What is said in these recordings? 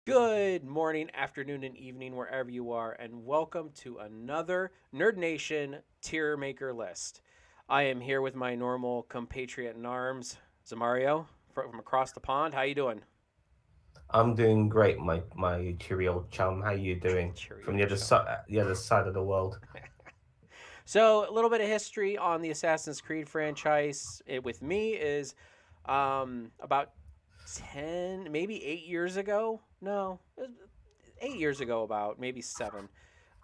Good morning, afternoon, and evening, wherever you are, and welcome to another Nerd Nation tier maker list. I am here with my normal compatriot in arms, Zamario, from across the pond. How you doing? I'm doing great, my cheery old chum. How you doing? From Cheerio, the other chum. side, the other side of the world. So, a little bit of history on the Assassin's Creed franchise. With me is about 10, maybe 8 years ago. No, 8 years ago, about maybe seven.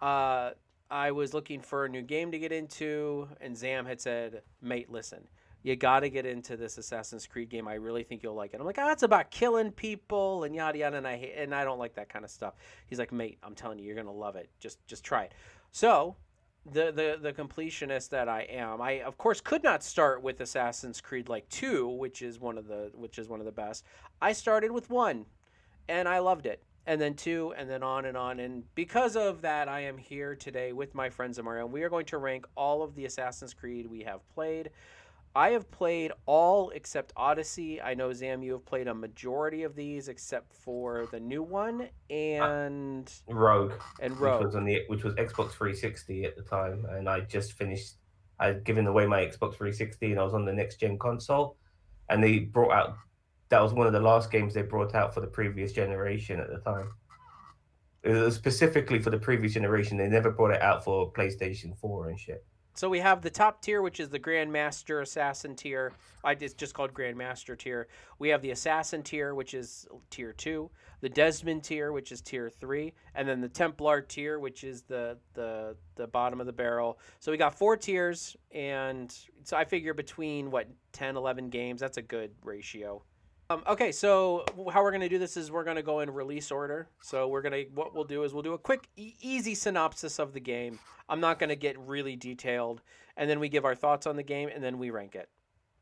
Uh, I was looking for a new game to get into, and Zam had said, "Mate, listen, you got to get into this Assassin's Creed game. I really think you'll like it." I'm like, "Ah, it's about killing people and yada yada," and I don't like that kind of stuff. He's like, "Mate, I'm telling you, you're gonna love it. Just try it." So. The completionist that I am, I of course could not start with Assassin's Creed like 2, which is one of the best. I started with 1 and I loved it. And then 2, and then on and on. And because of that, I am here today with my friends Mario. And we are going to rank all of the Assassin's Creed we have played. I have played all except Odyssey. I know, Zam, you have played a majority of these except for the new one Uh, and Rogue, Rogue. which was Xbox 360 at the time, and I just finished. I'd given away my Xbox 360, and I was on the next gen console, and they brought out. That was one of the last games they brought out for the previous generation at the time. It was specifically for the previous generation. They never brought it out for PlayStation 4 and shit. So we have the top tier, which is the Grandmaster Assassin tier. It's just called Grandmaster tier. We have the Assassin tier, which is tier 2, the Desmond tier, which is tier 3, and then the Templar tier, which is the bottom of the barrel. So we got 4 tiers, and so I figure between what 10, 11 games, that's a good ratio. Okay, so how we're gonna do this is we're gonna go in release order. So what we'll do is we'll do a quick, easy synopsis of the game. I'm not gonna get really detailed, and then we give our thoughts on the game, and then we rank it.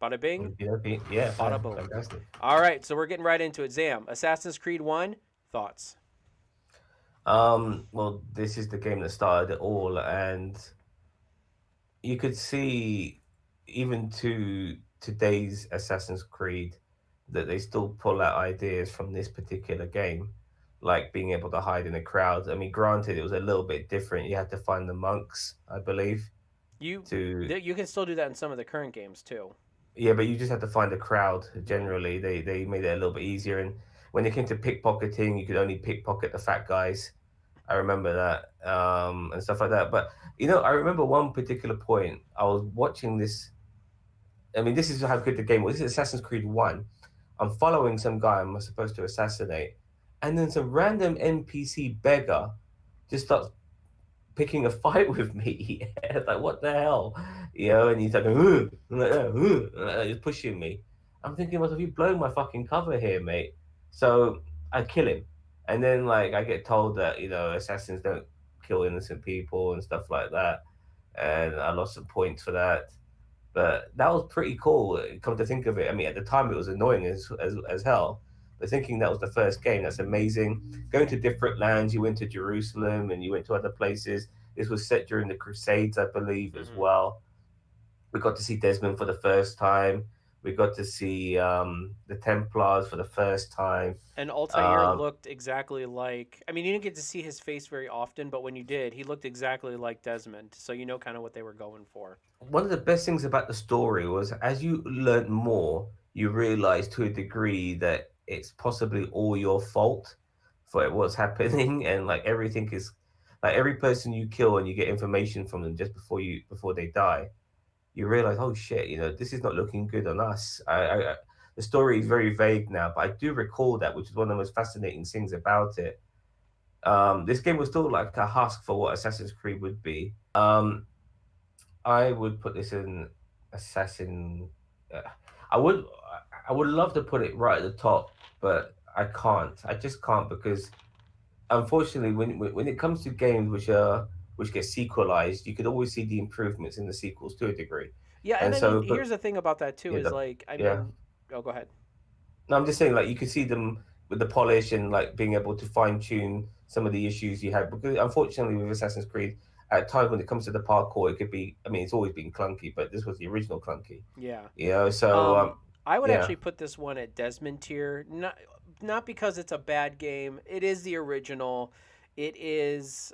Bada bing, Yeah, bada boom. fantastic. All right, so we're getting right into it. Zam, Assassin's Creed 1, thoughts? Well, this is the game that started it all, and you could see even to today's Assassin's Creed that they still pull out ideas from this particular game, like being able to hide in a crowd. I mean, granted, it was a little bit different. You had to find the monks, I believe, You to you can still do that in some of the current games too. yeah, but you just had to find a crowd. Generally, they made it a little bit easier. And when it came to pickpocketing, you could only pickpocket the fat guys. I remember that, and stuff like that. But I remember one particular point. I was watching this. I mean, this is how good the game was. This is Assassin's Creed One. I'm following some guy I'm supposed to assassinate, and then some random NPC beggar just starts picking a fight with me. Like, what the hell? And he's like, he's pushing me. I'm thinking, what have you blown my fucking cover here, mate? So I kill him. And then, like, I get told that, assassins don't kill innocent people and stuff like that. And I lost some points for that. But that was pretty cool, come to think of it. I mean, at the time, it was annoying as hell. But thinking that was the first game, that's amazing. Going to different lands, you went to Jerusalem and you went to other places. This was set during the Crusades, I believe, as Hmm. well. We got to see Desmond for the first time. We got to see the Templars for the first time. And Altair Um, looked exactly like. I mean, you didn't get to see his face very often, but when you did, he looked exactly like Desmond. So you know kind of what they were going for. One of the best things about the story was as you learnt more, you realized to a degree that it's possibly all your fault for what's happening, and like everything is like every person you kill and you get information from them just before they die, you realize, oh shit, this is not looking good on us. The story is very vague now, but I do recall that, which is one of the most fascinating things about it. This game was still like a husk for what Assassin's Creed would be. I would put this in assassin. Uh, I would I would love to put it right at the top, but I can't. I just can't because unfortunately, when it comes to games which get sequelized, you could always see the improvements in the sequels to a degree, Yeah, and and I mean, so but here's the thing about that too yeah, is like, I yeah. mean, oh, go ahead. No, I'm just saying like you could see them with the polish and like being able to fine tune some of the issues you had because unfortunately with Assassin's Creed at times when it comes to the parkour it could be I mean it's always been clunky but this was the original clunky. Yeah. So I would yeah. actually put this one at Desmond tier, not not because it's a bad game. It is the original. It is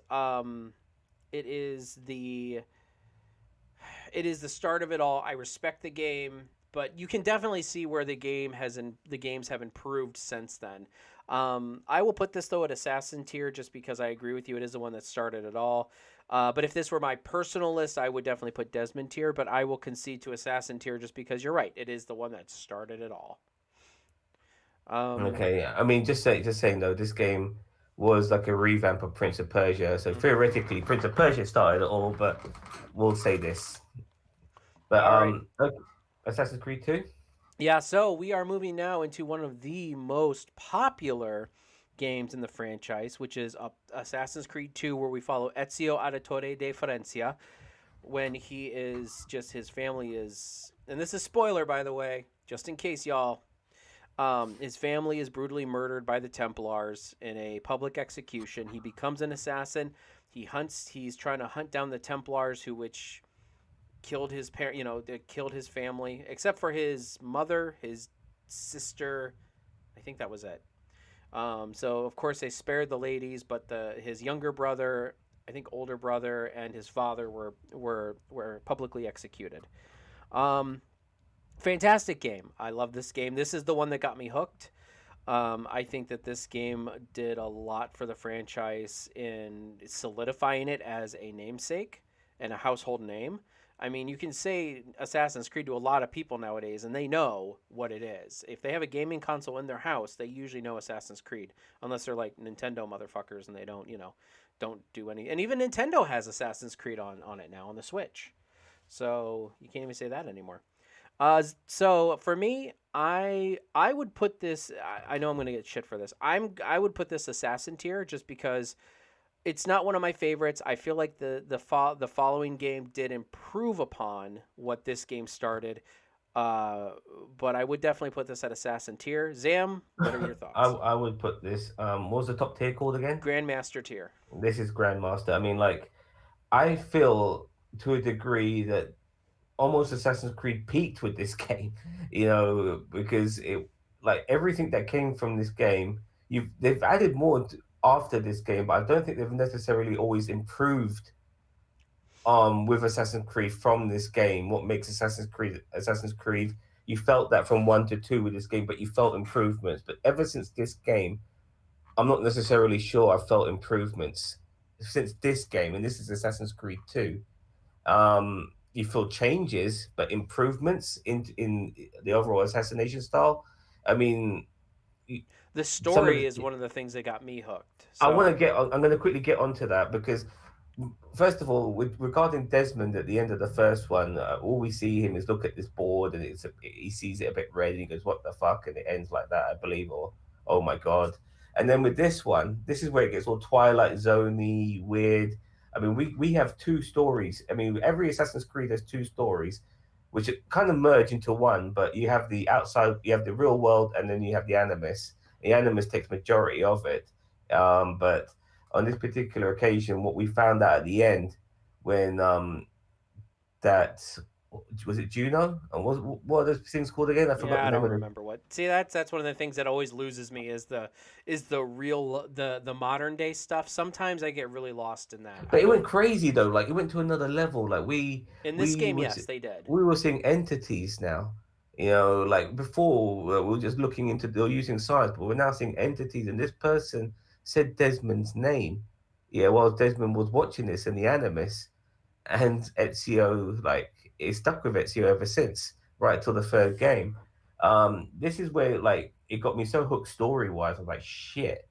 it is the it is the start of it all. I respect the game, but you can definitely see where the games have improved since then. I will put this though at assassin tier just because I agree with you. It is the one that started it all. But if this were my personal list, I would definitely put Desmond tier. But I will concede to assassin tier just because you're right. It is the one that started it all. Um, Okay, I mean, just saying though, this game was like a revamp of Prince of Persia. So mhm. theoretically, Prince of Persia started it all, but we'll say this. But All right. okay. Assassin's Creed 2. Yeah, so we are moving now into one of the most popular games in the franchise, which is Assassin's Creed 2, where we follow Ezio Auditore de Florencia when he is just his family is, and this is spoiler by the way, just in case y'all. His family is brutally murdered by the Templars in a public execution. He becomes an assassin. He hunts. He's trying to hunt down the Templars, which killed his parent. They killed his family, except for his mother, his sister. I think that was it. So of course they spared the ladies, but his younger brother, I think older brother, and his father were publicly executed. Um, Fantastic game. I love this game. This is the one that got me hooked. I think that this game did a lot for the franchise in solidifying it as a namesake and a household name. I mean, you can say Assassin's Creed to a lot of people nowadays, and they know what it is. If they have a gaming console in their house, they usually know Assassin's Creed, unless they're like Nintendo motherfuckers and they don't do any. And even Nintendo has Assassin's Creed on it now on the Switch, so you can't even say that anymore. So for me, I would put this. I know I'm gonna get shit for this. I would put this assassin tier just because it's not one of my favorites. I feel like the following game did improve upon what this game started. Uh, but I would definitely put this at assassin tier. Zam, what are your thoughts? I would put this. What was the top tier called again? Grandmaster tier. This is Grandmaster. I mean, like, I feel to a degree that almost Assassin's Creed peaked with this game, because it like everything that came from this game, they've added more after this game, but I don't think they've necessarily always improved with Assassin's Creed from this game. What makes Assassin's Creed, you felt that from 1 to 2 with this game, but you felt improvements. But ever since this game, I'm not necessarily sure I felt improvements since this game, and this is Assassin's Creed 2. You feel changes, but improvements in the overall assassination style. I mean, The some story of is one of the things that got me hooked. I want So to get. I'm going to quickly get onto that because, first of all, with regarding Desmond at the end of the first one, all we see him is look at this board and he sees it a bit red and he goes, "What the fuck?" and it ends like that, I believe, or "Oh my god." And then with this one, this is where it gets all Twilight Zoney, weird. I mean, we have two stories. I mean, every Assassin's Creed has two stories, which kind of merge into one. But you have the outside, you have the real world, and then you have the Animus. The Animus takes majority of it, but on this particular occasion, what we found out at the end when that was it Juno and what are those things called again? I forgot yeah, the I name don't of them. remember what. See, that's one of the things that always loses me is the real the modern day stuff. Sometimes I get really lost in that. But I it went don't crazy though. Like it went to another level. Like in this we game, was yes, they did. we were seeing entities now. Like before we were just looking into or using science, but we're now seeing entities. And this person said Desmond's name. Yeah, while Desmond was watching this in the Animus, and Ezio like it stuck with Ezio ever since, right till the third game. This is where like it got me so hooked story wise. I'm like, shit,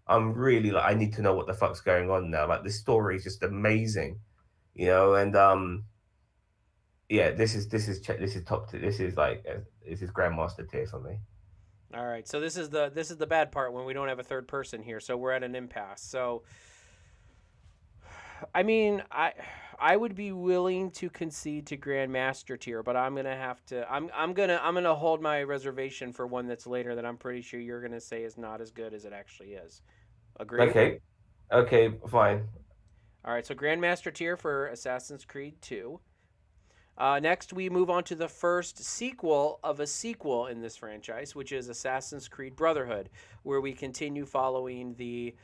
I'm really like I need to know what the fuck's going on now. Like this story is just amazing, and yeah, this is top tier. This is like this is Grandmaster tier for me. All right, so this is the bad part when we don't have a third person here, so we're at an impasse. So I mean, I would be willing to concede to Grandmaster tier, but I'm gonna have to. I'm gonna hold my reservation for one that's later that I'm pretty sure you're gonna say is not as good as it actually is. Agree? Okay, okay, fine. All right, so Grandmaster tier for Assassin's Creed 2. Next, we move on to the first sequel of a sequel in this franchise, which is Assassin's Creed Brotherhood, where we continue following the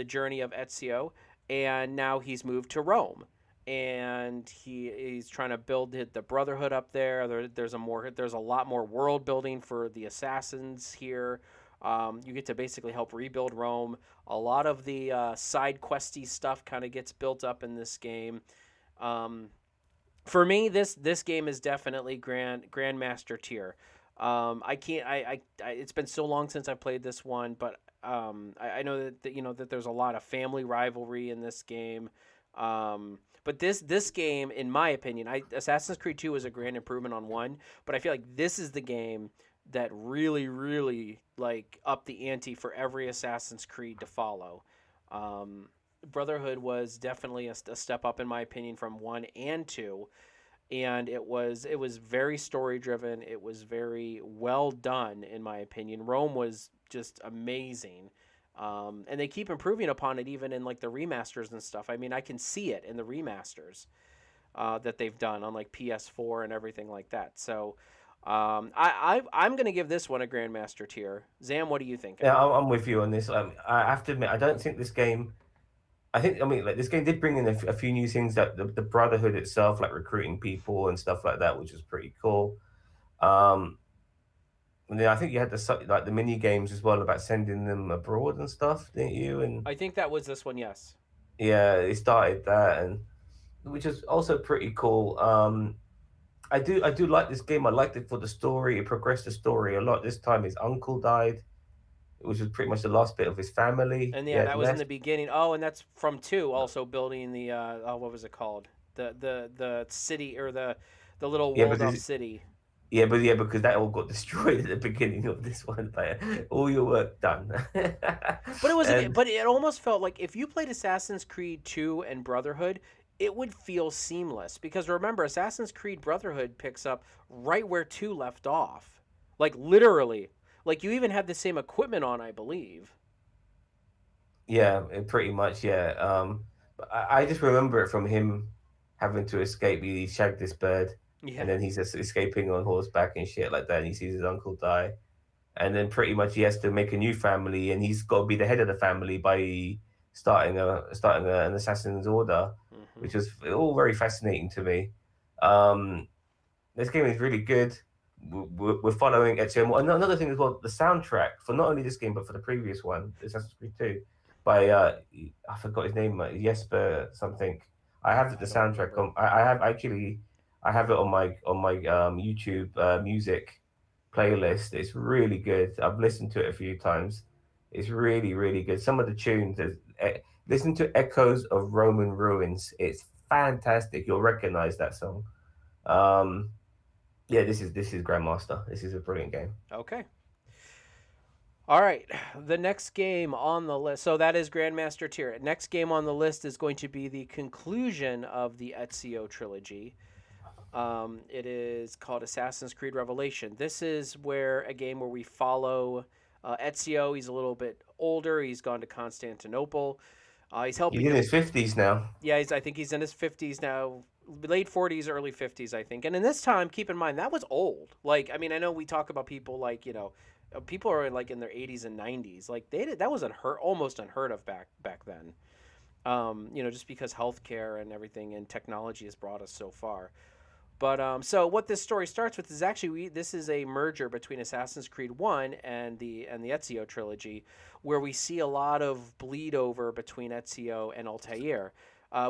journey of Ezio, and now he's moved to Rome, and he's trying to build the Brotherhood up there. There's a lot more world building for the assassins here. You get to basically help rebuild Rome. A lot of the side questy stuff kind of gets built up in this game. Um, for me, this game is definitely grandmaster tier. I can't. It's been so long since I played this one, but I know that there's a lot of family rivalry in this game. But this game, in my opinion, Assassin's Creed 2 is a grand improvement on one, but I feel like this is the game that really like upped the ante for every Assassin's Creed to follow. Um, Brotherhood was definitely a step up in my opinion from one and two, and it was very story driven. It was very well done in my opinion. Rome was just amazing. And they keep improving upon it even in like the remasters and stuff. I mean, I can see it in the remasters that they've done on like PS4 and everything like that. So I'm gonna give this one a Grandmaster tier. Zam, what are you thinking? Yeah, I'm with you on this. I have to admit, I don't think this game. I mean, like this game did bring in a few new things that the Brotherhood itself, like recruiting people and stuff like that, which was pretty cool. Um, and then I think you had like the mini games as well about sending them abroad and stuff, didn't you? And I think that was this one. Yes. yeah, it started that, and which is also pretty cool. I do like this game. I liked it for the story. It progressed the story a lot. This time his uncle died, which was pretty much the last bit of his family And he yeah, had that was in left. the beginning. Oh, and that's from two. Also building the what was it called? The city or the little Yeah, walled off because city. because that all got destroyed at the beginning of this one. Like, all your work done. But And but it almost felt like if you played Assassin's Creed 2 and Brotherhood, it would feel seamless because remember Assassin's Creed Brotherhood picks up right where 2 left off. Like literally. Like you even had the same equipment on, I believe. yeah, pretty much, yeah. But I just remember it from him having to escape. He shagged this bird, Yeah. and then he's just escaping on horseback and shit like that. And he sees his uncle die, and then pretty much he has to make a new family, and he's got to be the head of the family by an assassin's order, Mhm. which was all very fascinating to me. Um, this game is really good. We're following Ezio. And another thing as well, the soundtrack for not only this game but for the previous one, Assassin's Creed 2, by I forgot his name, Jesper something. I have the I don't soundtrack remember. on. I have actually, I have it on my YouTube music playlist. It's really good. I've listened to it a few times. It's really good. Some of the tunes, listen to Echoes of Roman Ruins. It's fantastic. You'll recognize that song. Um, yeah, this is Grandmaster. This is a brilliant game. Okay. All right. The next game on the list. So that is Grandmaster tier. Next game on the list is going to be the conclusion of the Ezio trilogy. It is called Assassin's Creed Revelation. This is where a game where we follow Ezio. He's a little bit older. He's gone to Constantinople. He's He's helping in the his 50s now. yeah. I think he's in his 50s now, late 40s, early 50s. I think. And in this time, keep in mind that was old. Like I mean, I know we talk about people like people are like in their 80s and 90s. Like that was almost unheard of back then. Just because healthcare and everything and technology has brought us so far. But so what this story starts with is actually this is a merger between Assassin's Creed One and the Ezio trilogy, where we see a lot of bleed over between Ezio and Altair.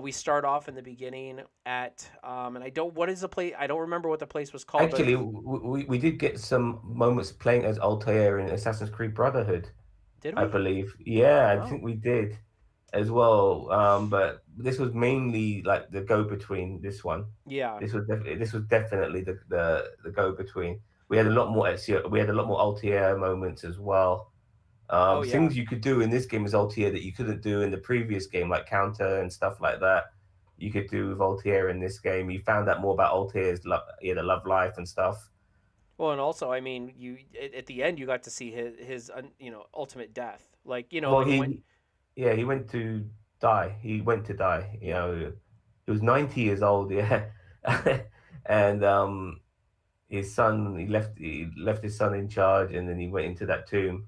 We start off in the beginning at and I don't what is the place I don't remember what the place was called, but Actually, we did get some moments playing as Altair in Assassin's Creed Brotherhood, did I we? believe. Yeah, I Oh, think we did as well. But this was mainly like the go between. This one, yeah. this was definitely the go between. We had a lot more Ezio, we had a lot more Altair moments as well. Oh yeah. Things you could do in this game as Altair that you couldn't do in the previous game, like counter and stuff like that. You could do with Altair in this game. You found out more about Altair's the love life and stuff. Well, and also, I mean, at the end you got to see his ultimate death. Like Well, like it went. he went to die. He went to die. He was 90 years old. Yeah, and his son he left his son in charge, and then he went into that tomb,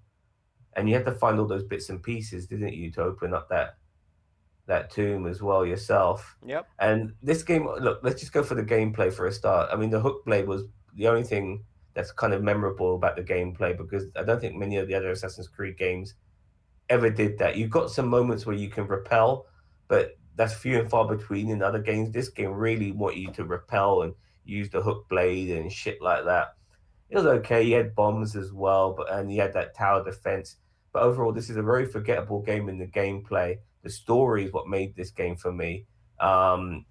and you had to find all those bits and pieces, didn't you, to open up that tomb as well yourself. Yep. And this game, look, let's just go for the gameplay for a start. I mean, the hook blade was the only thing that's kind of memorable about the gameplay, because I don't think many of the other Assassin's Creed games ever did that. You've got some moments where you can repel, but that's few and far between in other games. This game really want you to repel and use the hook blade and shit like that. It was okay. You had bombs as well, but and you had that tower defense. But overall, this is a very forgettable game in the gameplay. The story is what made this game for me. Um,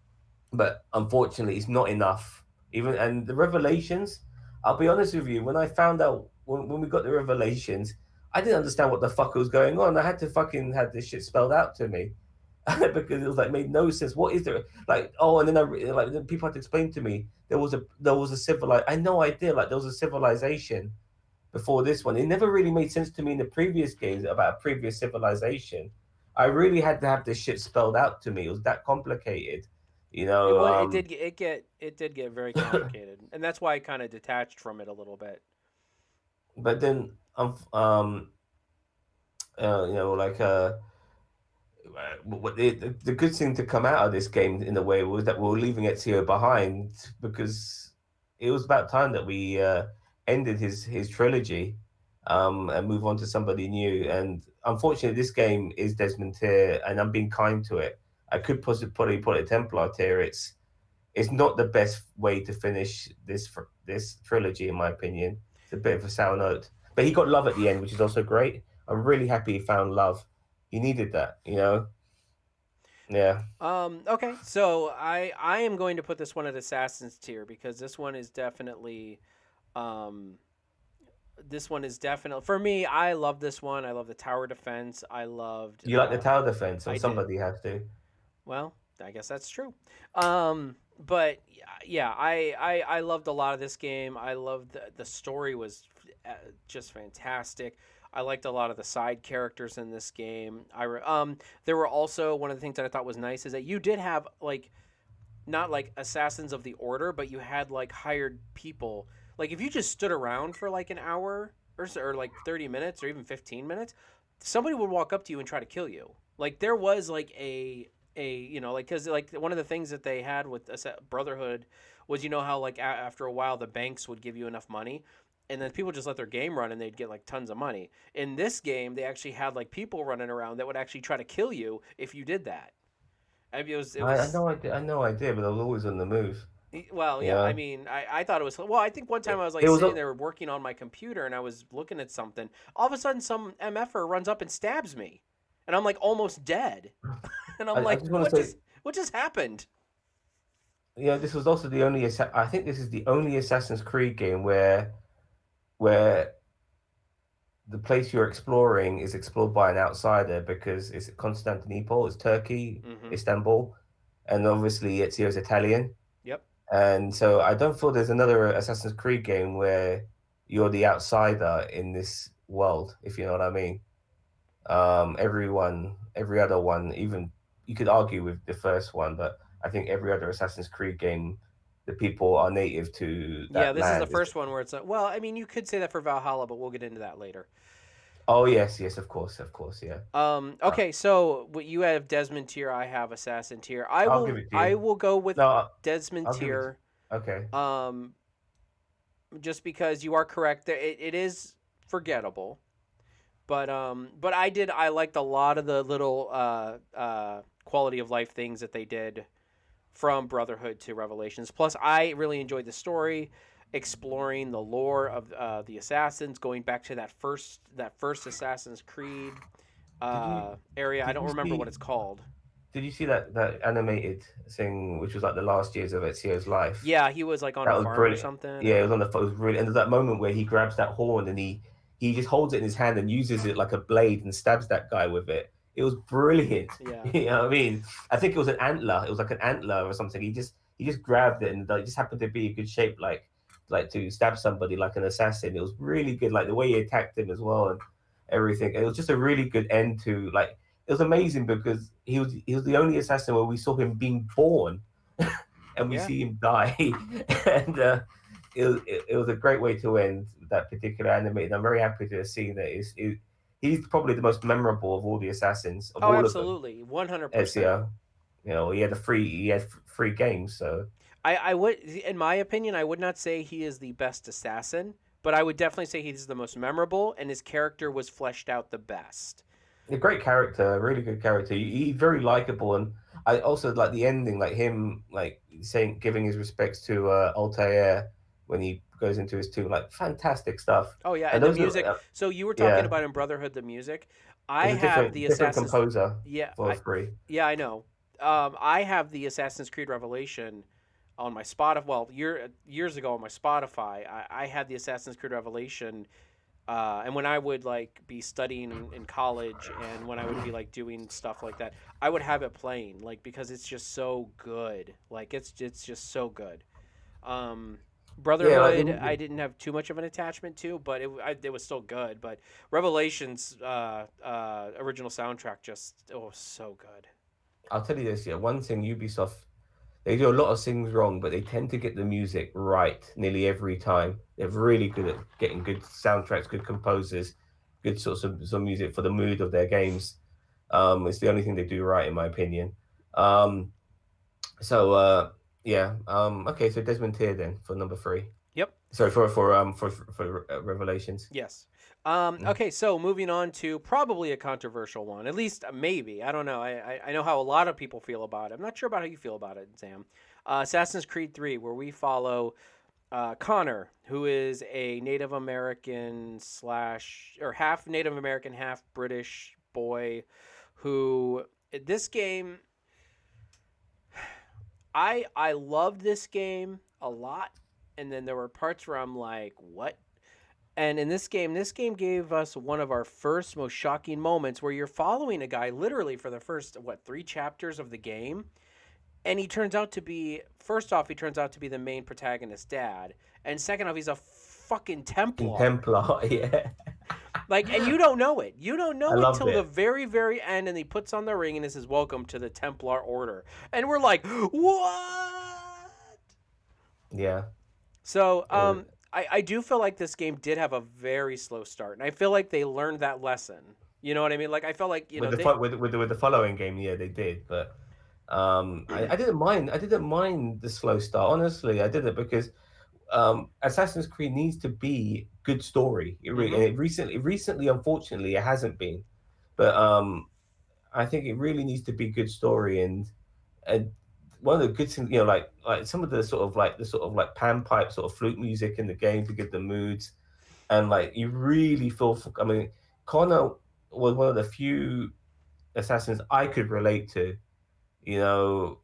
but unfortunately, it's not enough. Even and the revelations. I'll be honest with you. When I found out when we got the revelations, I didn't understand what the fuck was going on. I had to fucking have this shit spelled out to me because it was like made no sense. What is there? Like, oh, and then like then people had to explain to me there was a civilized. I had no idea. Like there was a civilization before this one. It never really made sense to me in the previous games about a previous civilization. I really had to have this shit spelled out to me. It was that complicated, you know. It did get very complicated, and that's why I kind of detached from it a little bit. But then, like what the good thing to come out of this game in a way was that we are leaving Ezio behind, because it was about time that we ended his trilogy, and move on to somebody new. And unfortunately, this game is Desmond tier, and I'm being kind to it. I could possibly put it Templar tier. It's not the best way to finish this trilogy, in my opinion. It's a bit of a sour note, but he got love at the end, which is also great. I'm really happy he found love. He needed that, you know. Yeah, Okay, so I am going to put this one at Assassin's tier because um this one is definitely for me. I love this one. I love the tower defense. I loved you like the tower defense, or I did. somebody has to. Well, I guess that's true. But yeah, I loved a lot of this game. I loved the story was just fantastic. I liked a lot of the side characters in this game. There were also one of the things that I thought was nice is that you did have like not like assassins of the order, but you had like hired people. Like if you just stood around for like an hour or like 30 minutes or even 15 minutes, somebody would walk up to you and try to kill you. Like there was like like cuz like one of the things that they had with Brotherhood was how like after a while the banks would give you enough money and then people just let their game run and they'd get like tons of money. In this game, they actually had like people running around that would actually try to kill you if you did that. I mean, it I was know I know idea, but I was always on the move. well, You yeah. I know, mean, I thought it was well. I think one time I was like it was. sitting there working on my computer and I was looking at something. All of a sudden, some mf'er runs up and stabs me, and I'm like almost dead. And I'm I like, just want to say, what just happened? this was also the only. I think this is the only Assassin's Creed game where the place you're exploring is explored by an outsider, because it's Constantinople, it's Turkey, Mm-hmm. Istanbul, and obviously Ezio's Italian. Yep. And so I don't feel there's another Assassin's Creed game where you're the outsider in this world, if you know what I mean. Every other one, even you could argue with the first one, but I think every other Assassin's Creed game, the people are native to Yeah, that this is the land. first one where it's like, well, I mean, you could say that for Valhalla, but we'll get into that later. Oh yes, yes, of course, yeah. Uh, Okay, so what you have Desmond tier, I have Assassin tier. I'll give it to I you. will go with No, Desmond I'll give it. tier. Okay. Um, just because you are correct, it is forgettable. But I liked a lot of the little quality of life things that they did from Brotherhood to Revelations. Plus, I really enjoyed the story, exploring the lore of the assassins, going back to that first Assassin's Creed Did you area. I did don't you remember what see it's called. did you see that animated thing, which was like the last years of Ezio's life? Yeah, he was like on a That was farm or brilliant. something, Yeah, it was or on the. It was really, and there's that moment where he grabs that horn and he just holds it in his hand and uses it like a blade and stabs that guy with it. It was brilliant. yeah. You know what I mean? I think it was an antler. It was like an antler or something. He just grabbed it, and it just happened to be a good shape, like to stab somebody like an assassin. It was really good, like the way he attacked him as well and everything. It was just a really good end to it was amazing because he was the only assassin where we saw him being born and we Yeah. see him die, and it was a great way to end that particular anime. And I'm very happy to have seen that. He's probably the most memorable of all the assassins of Oh, all of them. absolutely, 100%. Ezio, he had free games, so I would, in my opinion, I would not say he is the best assassin, but I would definitely say he's the most memorable, and his character was fleshed out the best. a great character, a really good character. He's very likable, and I also like the ending, like him, like saying, giving his respects to Altair when he goes into his tomb, like fantastic stuff. Oh yeah, And and the those are, music. So you were talking yeah, about in Brotherhood the music. I it's a have the different Assassin's. composer Yeah, for free. I know. I have the Assassin's Creed Revelation on my Spotify. Well, years ago on my Spotify, I had the Assassin's Creed Revelation. And when I would like be studying in college, and when I would be like doing stuff like that, I would have it playing, like because it's just so good. Like it's just so good. Um, Yeah, like Brotherhood, I didn't have too much of an attachment to, but it was still good. But Revelations original soundtrack just so good. I'll tell you this, yeah, one thing Ubisoft, they do a lot of things wrong, but they tend to get the music right nearly every time. They're really good at getting good soundtracks, good composers, good sorts of some music for the mood of their games. It's the only thing they do right, in my opinion. Um, so yeah, okay, so Desmond Tier then for number three. Yep. Sorry for Revelations. Yes. Mm. Okay, so moving on to probably a controversial one, at least maybe. I don't know. I know how a lot of people feel about it. I'm not sure about how you feel about it, Sam. Assassin's Creed 3, where we follow Connor, who is a Native American slash or half Native American, half British boy, who this game I loved this game a lot, and then there were parts where I'm like, what? And in this game gave us one of our first most shocking moments where you're following a guy literally for the first what 3 chapters of the game, and he turns out to be first off he turns out to be the main protagonist's dad, and second off he's a fucking In Templar. Templar, yeah, Like, and you don't know it. You don't I know it loved till the it. very end, and he puts on the ring and it says, "Welcome to the Templar Order," and we're like, "What?" Yeah, So, uh, I do feel like this game did have a very slow start, and I feel like they learned that lesson. You know what I mean? Like, I felt like with the they. with the following game, yeah, they did, but I didn't mind. I didn't mind the slow start. Honestly, I did it because Assassin's Creed needs to be good story. And Mm-hmm. recently, unfortunately, it hasn't been. But I think it really needs to be good story. And one of the good things, like some of the sort of like pan pipe sort of flute music in the game to get the moods, and like you really feel. I mean, Connor was one of the few assassins I could relate to. You know,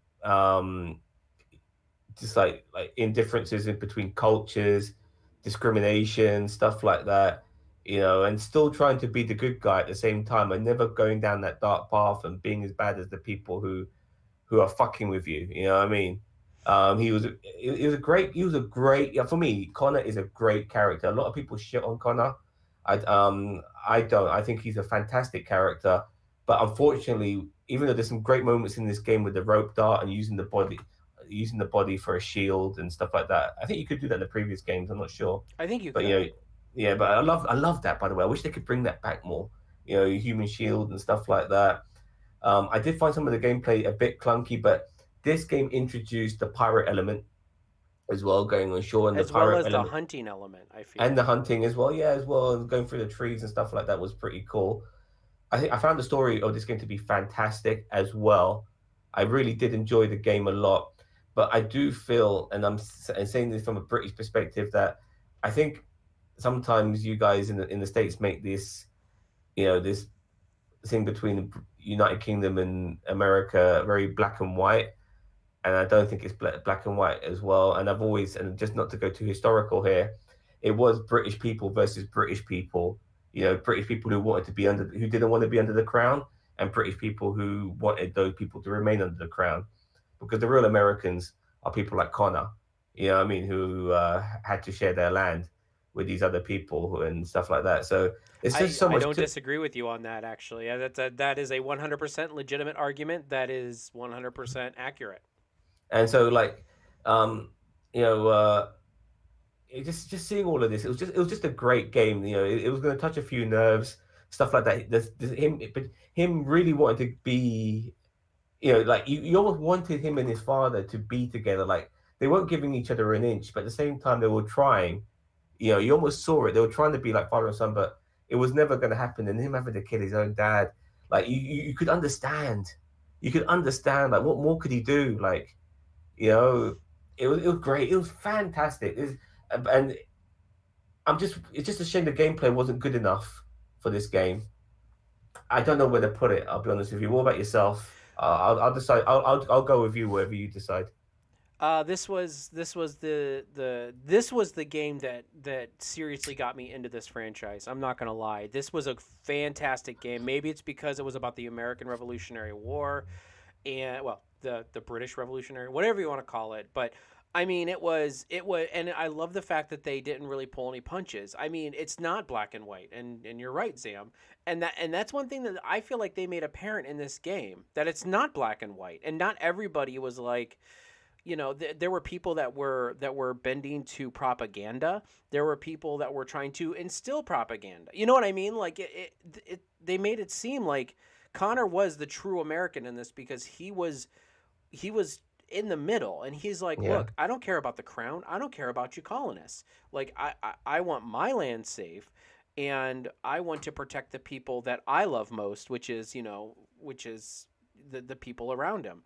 just like indifferences in between cultures, discrimination, stuff like that. And still trying to be the good guy at the same time, and never going down that dark path and being as bad as the people who are fucking with you. You know what I mean? He was a great, yeah, for me, Connor is a great character. A lot of people shit on Connor. I don't. I think he's a fantastic character. But unfortunately, even though there's some great moments in this game with the rope dart and using the body for a shield and stuff like that. I think you could do that in the previous games. I'm not sure, I think you but could. yeah. But I love that. By the way, I wish they could bring that back more. Human shield and stuff like that. I did find some of the gameplay a bit clunky, but this game introduced the pirate element as well, going on shore, and the As well pirate as the element hunting element, I and feel. the hunting as well. Yeah, as well, and going through the trees and stuff like that was pretty cool. I think I found the story of this game to be fantastic as well. I really did enjoy the game a lot, but I do feel, and I'm saying this from a British perspective, that I think sometimes you guys in the states make this thing between the United Kingdom and America very black and white, and I don't think it's black and white as well. And I've always, and just not to go too historical here, it was British people versus British people. British people who wanted to be who didn't want to be under the crown, and British people who wanted those people to remain under the crown, because the real Americans are people like Connor, what I mean, who had to share their land with these other people and stuff like that. So it's just so I much don't to, disagree with you on that. Actually, that is a 100% legitimate argument. That is 100% accurate. and so like. Um, you know, just seeing all of this, it was just a great game. You know, it was going to touch a few nerves, stuff like that. But him really wanting to be, you know, like you almost wanted him and his father to be together. Like they weren't giving each other an inch, but at the same time they were trying. You know, you almost saw it. They were trying to be like father and son, but it was never going to happen. And him having to kill his own dad, like you could understand. You could understand. Like what more could he do? Like you know, it was great. It was fantastic. And it's just a shame the gameplay wasn't good enough for this game. I don't know where to put it. I'll be honest with you. What about yourself? I'll decide. I'll go with you wherever you decide. This was the game that seriously got me into this franchise. I'm not gonna lie. This was a fantastic game. Maybe it's because it was about the American Revolutionary War, and well, the British Revolutionary, whatever you want to call it. But I mean, it was, and I love the fact that they didn't really pull any punches. I mean, it's not black and white, and you're right, Zam, and that's one thing that I feel like they made apparent in this game, that it's not black and white, and not everybody was like, there were people that were bending to propaganda. There were people that were trying to instill propaganda. You know what I mean? Like they made it seem like Connor was the true American in this, because he was in the middle, and he's like, Yeah, look, I don't care about the crown, I don't care about you colonists. Like I want my land safe, and I want to protect the people that I love most, which is the people around him.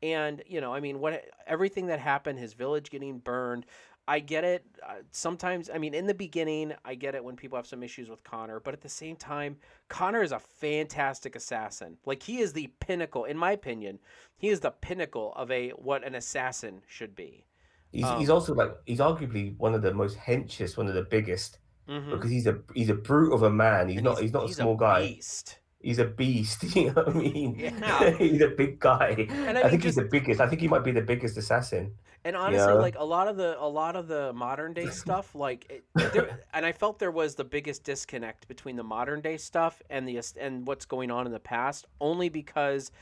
And I mean, what everything that happened, his village getting burned, I get it. Sometimes, I mean, in the beginning, I get it when people have some issues with Connor, but at the same time, Connor is a fantastic assassin. Like, he is the pinnacle, in my opinion. He is the pinnacle of a what an assassin should be. he's Um, also like he's arguably one of the most henchest, one of the biggest, hmm because he's a brute of a man. and he's He's not a he's a small guy. beast. He's a beast. You know what I mean? Yeah, He's a big guy. and I I mean, think he's just the biggest. I think he might be the biggest assassin. and You honestly, know, like a lot of the modern day stuff, like there, and I felt there was the biggest disconnect between the modern day stuff and what's going on in the past, only because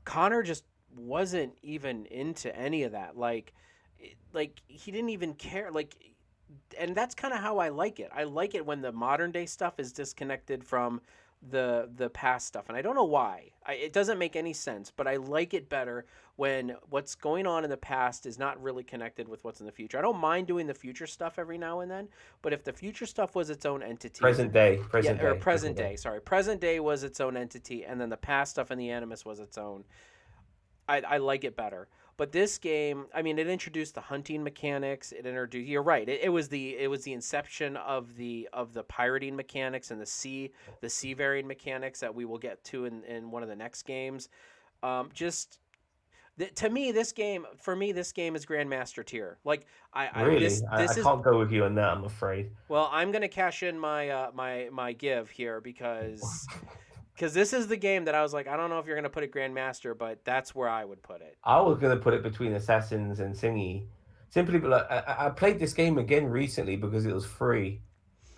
Connor just wasn't even into any of that. Like he didn't even care. And that's kind of how I like it. I like it when the modern day stuff is disconnected from the past stuff, and I don't know why. It doesn't make any sense, but I like it better when what's going on in the past is not really connected with what's in the future. I don't mind doing the future stuff every now and then, but if the future stuff was its own entity, yeah, or present present day. day, sorry, present day was its own entity, and then the past stuff in the Animus was its own. I like it better. But this game, I mean, it introduced the hunting mechanics. It introduced. You're right. It was the inception of the pirating mechanics and the seafaring mechanics that we will get to in one of the next games. Just to me, this game is Grandmaster tier. Like I Really, this I is can't go with you on that. I'm afraid. well, I'm gonna cash in my give here, because this is the game that I was like, I don't know if you're gonna put it Grandmaster, but that's where I would put it. I was gonna put it between Assassins and Singy, simply. But like, I played this game again recently because it was free,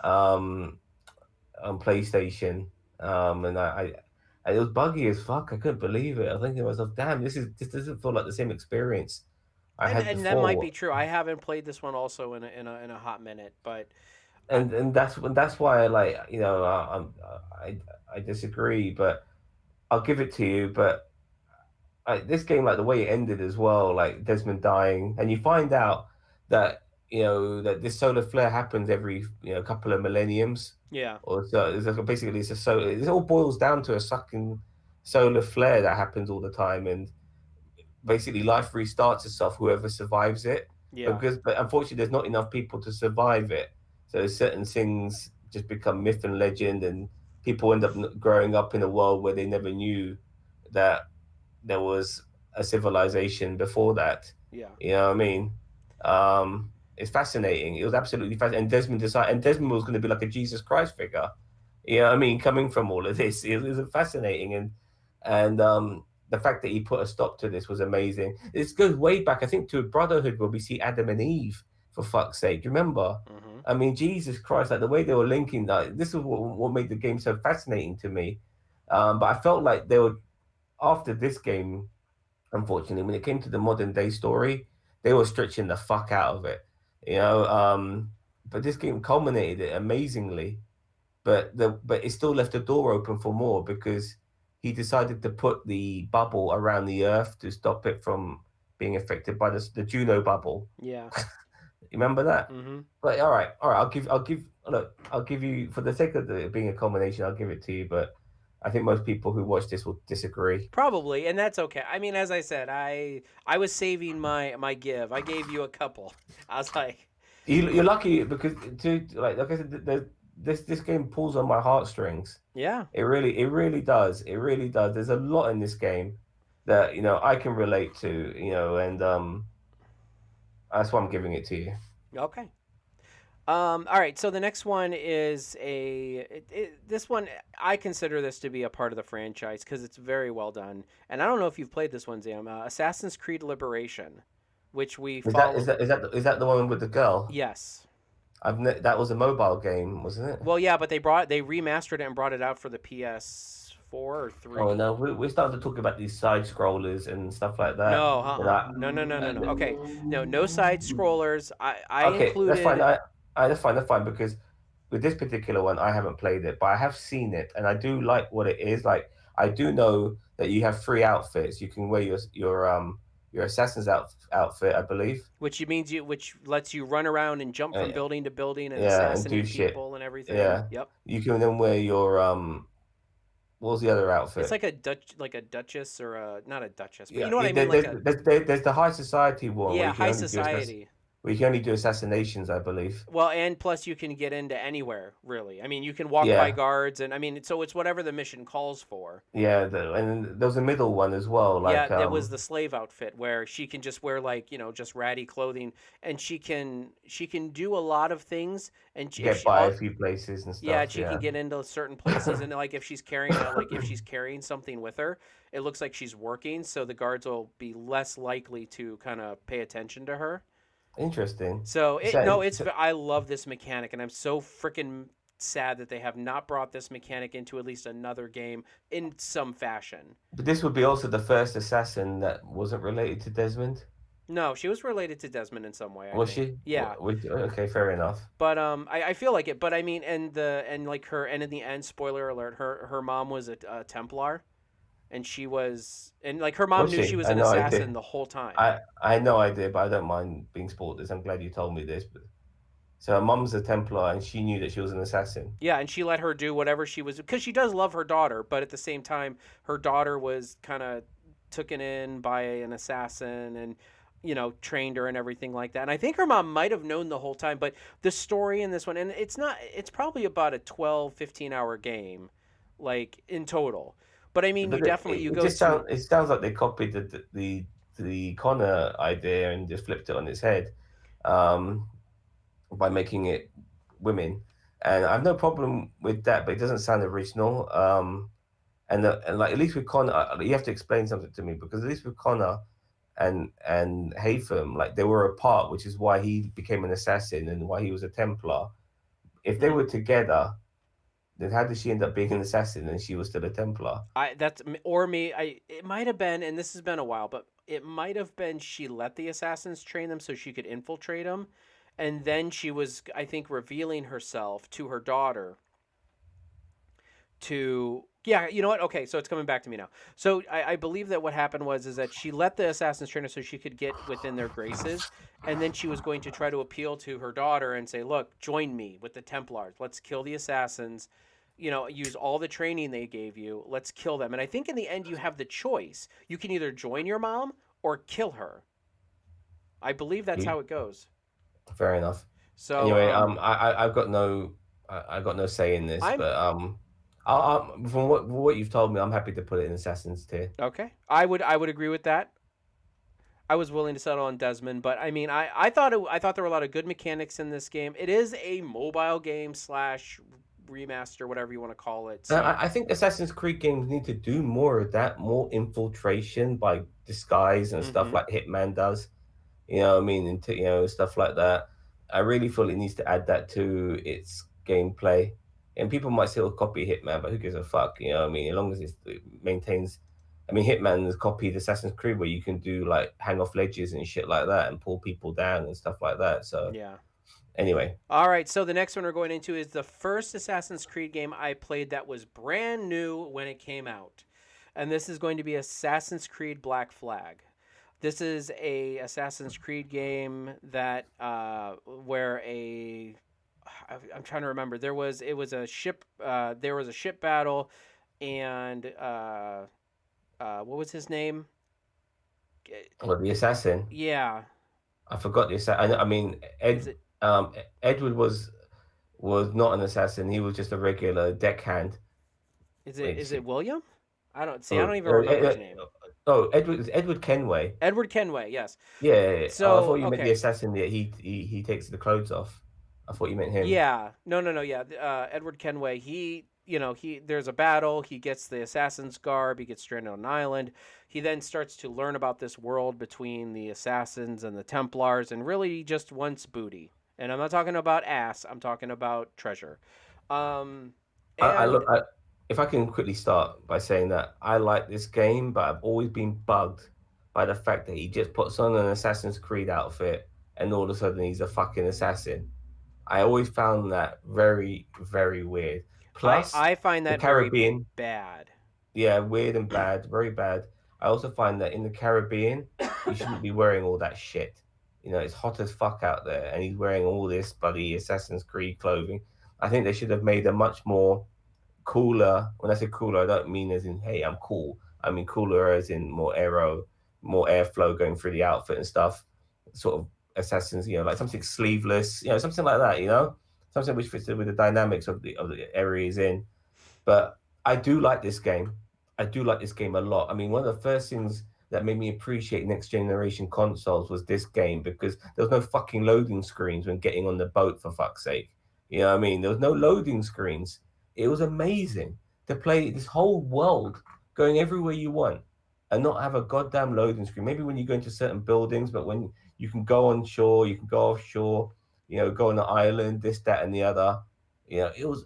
um, on PlayStation, and it was buggy as fuck. I couldn't believe it. I was thinking to myself, "Damn, this doesn't feel like the same experience I And had and that might be before." true. I haven't played this one also in a hot minute, but I, And that's why I like I I disagree, but I'll give it to you. But this game, like the way it ended as well, like Desmond dying, and you find out that that this solar flare happens every couple of millenniums, yeah, or so. It's like basically it's a it all boils down to a sucking solar flare that happens all the time, and basically life restarts itself whoever survives it, yeah, but unfortunately there's not enough people to survive it, so certain things just become myth and legend, and people end up growing up in a world where they never knew that there was a civilization before that. yeah, You know what I mean? It's fascinating. It was absolutely fascinating. And Desmond was going to be like a Jesus Christ figure. You know what I mean? Coming from all of this, it was fascinating, and the fact that he put a stop to this was amazing. This goes way back, I think, to Brotherhood where we see Adam and Eve. For fuck's sake, remember? hmm I mean, Jesus Christ! Like the way they were linking that. This is what made the game so fascinating to me. But I felt like they were after this game, unfortunately, when it came to the modern day story, they were stretching the fuck out of it, you know. But this game culminated it amazingly. But it still left the door open for more because he decided to put the bubble around the Earth to stop it from being affected by the Juno bubble. Yeah. You remember that? Mm-hmm. But all right. I'll give you for the sake of it being a combination. I'll give it to you. But I think most people who watch this will disagree. Probably, and that's okay. I mean, as I said, I was saving my give. I gave you a couple. I was like, You're lucky because like I said, this game pulls on my heartstrings. yeah, It really does. It really does. There's a lot in this game that I can relate to. And that's why I'm giving it to you. okay. All right. So the next one is this one I consider this to be a part of the franchise because it's very well done. And I don't know if you've played this one, Zam. Assassin's Creed Liberation, which we Is that is follow. that is that is that the one with the girl? Yes. That was a mobile game, wasn't it? Well, yeah, but they remastered it and brought it out for the PS4 or Oh three. no, we're starting to talk about these side scrollers and stuff like that. No, And no. Okay, no side scrollers. I okay, that's fine. included, That's fine because with this particular one, I haven't played it, but I have seen it, and I do like what it is. Like I do know that you have three outfits. You can wear your assassin's outfit, I believe. which lets you run around and jump from Uh, building to building and yeah, and do assassinate shit. people and everything. Yeah, Yep. you can then wear your what was the other It's outfit? like a duchess or a not a duchess, but you Yeah, know what I mean, like a there's the high society one yeah, high society. where you can only do assassinations, I believe. Well, and plus you can get into anywhere, really. I mean, you can walk by Yeah, guards and I mean, so it's whatever the mission calls for. yeah, and there was a middle one as well, Yeah, like that was the slave outfit where she can just wear like, just ratty clothing and she can do a lot of things and if get she by a few places and yeah, stuff. she can Yeah, get into certain places and like if she's carrying something with her, it looks like she's working, so the guards will be less likely to kind of pay attention to her. interesting. So it So, no, it's so, I love this mechanic, and I'm so freaking sad that they have not brought this mechanic into at least another game in some fashion. but this would be also the first assassin that wasn't related to Desmond, No, she was related to Desmond in some way, I was think. she? Yeah, Okay, fair enough. but I feel like it. But I mean, and like her, and in the end, spoiler alert, her mom was a Templar, and she was, and like her mom Was knew she she? was I an no assassin idea. the whole time. I had no idea, but I don't mind being spoiled this. I'm glad you told me this. But so her mum's a Templar, and she knew that she was an assassin. Yeah, and she let her do whatever she was because she does love her daughter, but at the same time, her daughter was kind of taken in by an assassin and trained her and everything like that. And I think her mom might have known the whole time, but the story in this one, and it's probably about a 12, 15 hour game, like in total. But I mean, you But definitely you it go just through. sounds like they copied the Connor idea and just flipped it on its head, um, by making it women. And I have no problem with that, but it doesn't sound original. And like at least with Connor, you have to explain something to me because at least with Connor and Haytham, like they were apart, which is why he became an assassin and why he was a Templar. If they Mhm. were together, then how did she end up being an assassin and she was still a Templar? I that's or me. I it might have been, and this has been a while, but it might have been she let the assassins train them so she could infiltrate them, and then she was, I think, revealing herself to her daughter to yeah, you know what, okay, so it's coming back to me now. So I believe that what happened was is that she let the assassins train her so she could get within their graces, and then she was going to try to appeal to her daughter and say, look, join me with the Templars, let's kill the assassins, use all the training they gave you, let's kill them. And I think in the end you have the choice, you can either join your mom or kill her. I believe that's how it goes. Fair enough. So Anyway, I've got I got no say in this, I'm but from what you've told me, I'm happy to put it in Assassin's tier. okay, I would agree with that. I was willing to settle on Desmond, but I mean, I thought there were a lot of good mechanics in this game. It is a mobile game slash remaster, whatever you want to call it. So, I think Assassin's Creed games need to do more of that, more infiltration by disguise and stuff hmm like Hitman does. You know what I mean? And stuff like that. I really feel it needs to add that to its gameplay. And people might say, "Well, copy Hitman," but who gives a fuck? You know what I mean? As long as it maintains I mean, Hitman has copied Assassin's Creed where you can do like hang off ledges and shit like that and pull people down and stuff like that. So Yeah. anyway, All right, so the next one we're going into is the first Assassin's Creed game I played that was brand new when it came out. And this is going to be Assassin's Creed Black Flag. This is a Assassin's Creed game that where a I'm trying to remember. It was a ship there was a ship battle and what was his name? well, the assassin, Yeah. I forgot the assassin. I mean, Is it Edward was not an assassin. He was just a regular deckhand. is Which it William? I don't see. I oh, don't even remember his name. Edward Kenway. Edward Kenway, yes. Yeah, yeah, yeah. Oh, I thought So, you meant the okay. assassin that he takes the clothes off. I thought you meant him. Yeah. No, no, no, yeah. Edward Kenway, there's a battle, he gets the assassin's garb, he gets stranded on an island. He then starts to learn about this world between the assassins and the Templars and really just wants booty. And I'm not talking about ass, I'm talking about treasure. Um I and look. If I can quickly start by saying that I like this game, but I've always been bugged by the fact that he just puts on an Assassin's Creed outfit and all of a sudden he's a fucking assassin. I always found that very, very weird. Plus, I find the that very Caribbean, bad. yeah, weird and bad, very bad. I also find that in the Caribbean, you shouldn't be wearing all that shit. You know, it's hot as fuck out there, and he's wearing all this bloody Assassin's Creed clothing. I think they should have made a much more cooler. When I say cooler, I don't mean as in, hey, I'm cool. I mean cooler as in more aero, more airflow going through the outfit and stuff. Sort of assassins, like something sleeveless, something like that, something which fits in with the dynamics of the area he's in. But I do like this game. I do like this game a lot. I mean, one of the first things that made me appreciate next generation consoles was this game because there was no fucking loading screens when getting on the boat, for fuck's sake. You know what I mean? There was no loading screens. It was amazing to play this whole world going everywhere you want and not have a goddamn loading screen. Maybe when you go into certain buildings, but when you can go on shore, you can go offshore, go on the island, this, that, and the other. It was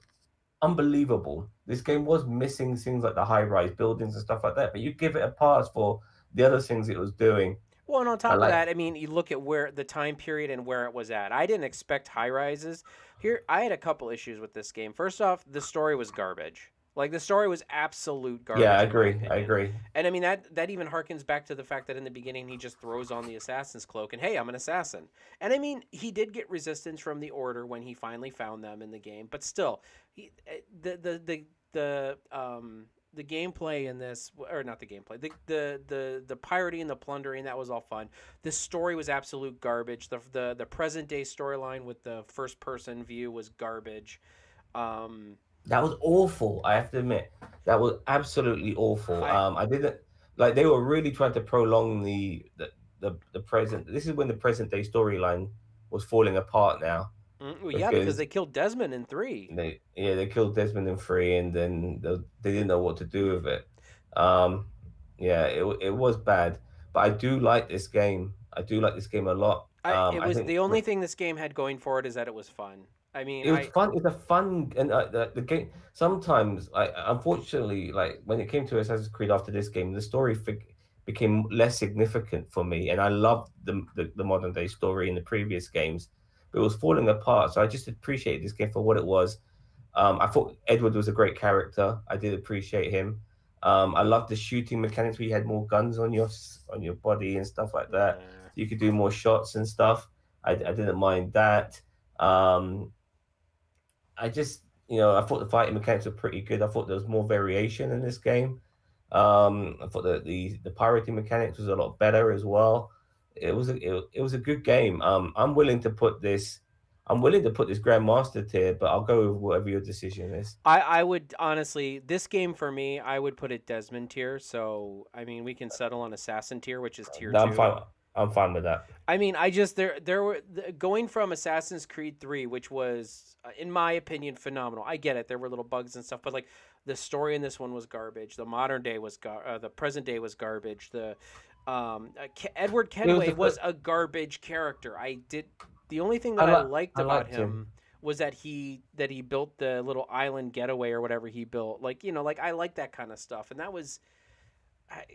unbelievable. This game was missing things like the high rise buildings and stuff like that, but you give it a pass for the other things it was doing. Well, and on I top of like, that, I mean, you look at where the time period and where it was at. I didn't expect high rises. Here, I had a couple issues with this game. First off, the story was garbage. Like the story was absolute yeah, garbage I in my agree. I opinion. agree. And I mean that even harkens back to the fact that in the beginning he just throws on the assassin's cloak and hey, I'm an assassin. And I mean, he did get resistance from the order when he finally found them in the game, but still, the gameplay in this, or not the gameplay, the pirating and the plundering, that was all fun. The story was absolute garbage. The present day storyline with the first person view was garbage. um That was awful. I have to admit, that was absolutely awful. I I didn't like. They were really trying to prolong the present. This is when the present day storyline was falling apart now well, yeah, because because they killed Desmond in 3. they killed Desmond and Free, and then they didn't know what to do with it. Um, yeah, it was bad, but I do like this game. I do like this game a lot. It I was think the only thing this game had going for it is that it was fun. I mean, it was I fun. It's a fun and the game. Sometimes, unfortunately, like when it came to Assassin's Creed after this game, the story became less significant for me, and I loved the modern day story in the previous games, but it was falling apart. So I just appreciated this game for what it was. I thought Edward was a great character. I did appreciate him. I loved the shooting mechanics where you had more guns on your body and stuff like that. uh, So you could do more shots and stuff. I didn't mind that. Um, I just, I thought the fighting mechanics were pretty good. I thought there was more variation in this game. I thought that the pirating mechanics was a lot better as well. It was a good game. I'm willing to put this Grandmaster tier, but I'll go with whatever your decision is. I would honestly, this game for me, I would put it Desmond tier. So I mean, we can settle on Assassin tier, which is tier No, I'm 2. fine. I'm fine with that. I mean, I just there were going from Assassin's Creed 3, which was in my opinion phenomenal. I get it, there were little bugs and stuff, but like the story in this one was garbage. The modern day was the present day was garbage. Edward It was Kenway the was first, a garbage character. The only thing that I liked I about liked him. him was that he built the little island getaway or whatever he built. Like, like I like that kind of stuff. And that was I,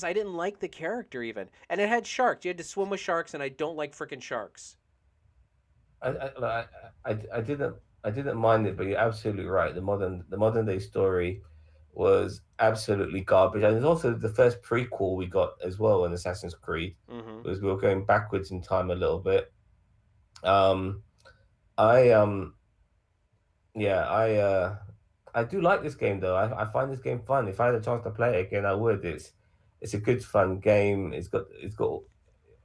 I didn't like the character even, and it had sharks. You had to swim with sharks, and I don't like freaking sharks. I, I, like, I didn't mind it, but you're absolutely right. The modern day story was absolutely garbage, and it's also the first prequel we got as well in Assassin's Creed, Mm-hmm. because we were going backwards in time a little bit. Um, I yeah, I do like this game though. I find this game fun. If I had a chance to play it again, I would. It's a good fun game. It's got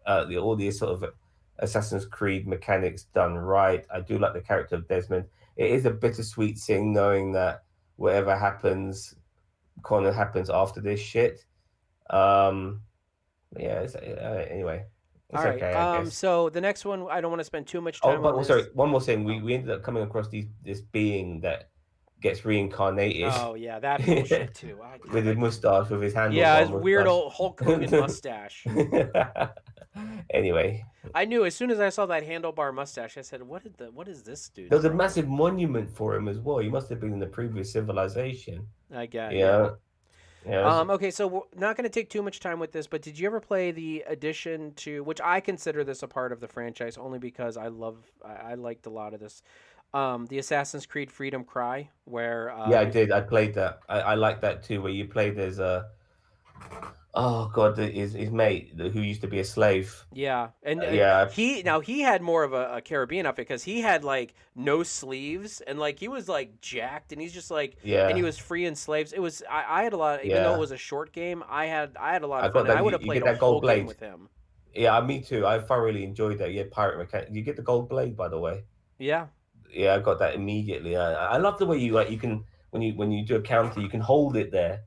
all the sort of Assassin's Creed mechanics done right. I do like the character of Desmond. It is a bittersweet thing knowing that whatever happens, kind of happens after this shit. Um, yeah. Anyway, All it's right. okay, I guess. So the next one, I don't want to spend too much Oh, time but on well, sorry. this. One more thing. Oh. We ended up coming across this being that gets reincarnated Oh yeah, that with bullshit too. God, his I can't. mustache, with his Yeah, handlebar his weird mustache. old Hulk Hogan mustache. Anyway, I knew as soon as I saw that handlebar mustache, I said, What is this there dude's was a problem?" massive monument for him as well. He must have been in the previous civilization. I get, You yeah. know, you know, it's- Okay, so we're not going to take too much time with this, but did you ever play the addition to, which I consider this a part of the franchise only because I liked a lot of this, the Assassin's Creed Freedom Cry, where yeah, I did. I played that. I like that too. Where you played as a oh god, his mate who used to be a slave. yeah, and Yeah, he had more of a Caribbean outfit because he had like no sleeves and like he was like jacked and he's just like and he yeah, was freeing slaves. It was I had a lot even though it yeah. was a short game. I had a lot I of fun got and I that. would have You played get a that whole gold game blade. with him. Yeah, me too. I thoroughly enjoyed that. Yeah, pirate mechanic. You get the gold blade, by the way. Yeah. Yeah, I got that immediately. I love the way you like you can when you do a counter, you can hold it there,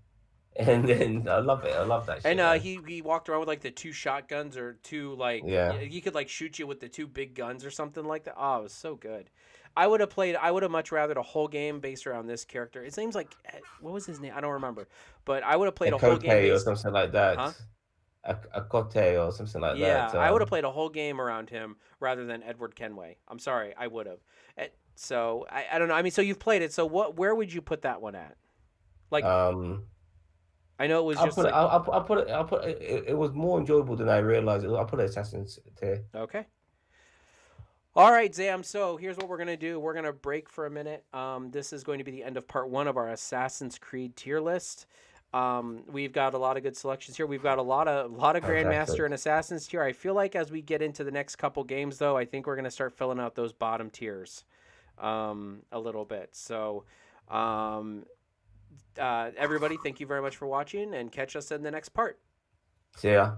and then I love it. I love that And shit, man. he walked around with like the two shotguns or two like Yeah, he could like shoot you with the two big guns or something like that. Oh, it was so good. I would have much rather a whole game based around this character. His name's like what was his name? I don't remember. But I would have a played a whole cote game or based something like that. huh? A cote or something like Yeah, that. I would have played a whole game around him rather than Edward Kenway. I'm sorry, I would have. So I don't know. I mean, so you've played it. So where would you put that one at? Like um, I know it was just like I'll put it. It was more enjoyable than I realized. I'll put Assassin's tier. okay. All right, Zam. So here's what we're gonna do. We're gonna break for a minute. This is going to be the end of part one of our Assassin's Creed tier list. We've got a lot of good selections here. We've got a lot of Grandmaster Fantastic. and Assassins tier. I feel like as we get into the next couple games, though, I think we're gonna start filling out those bottom tiers a little bit. So, um, everybody, thank you very much for watching, and catch us in the next part. See ya.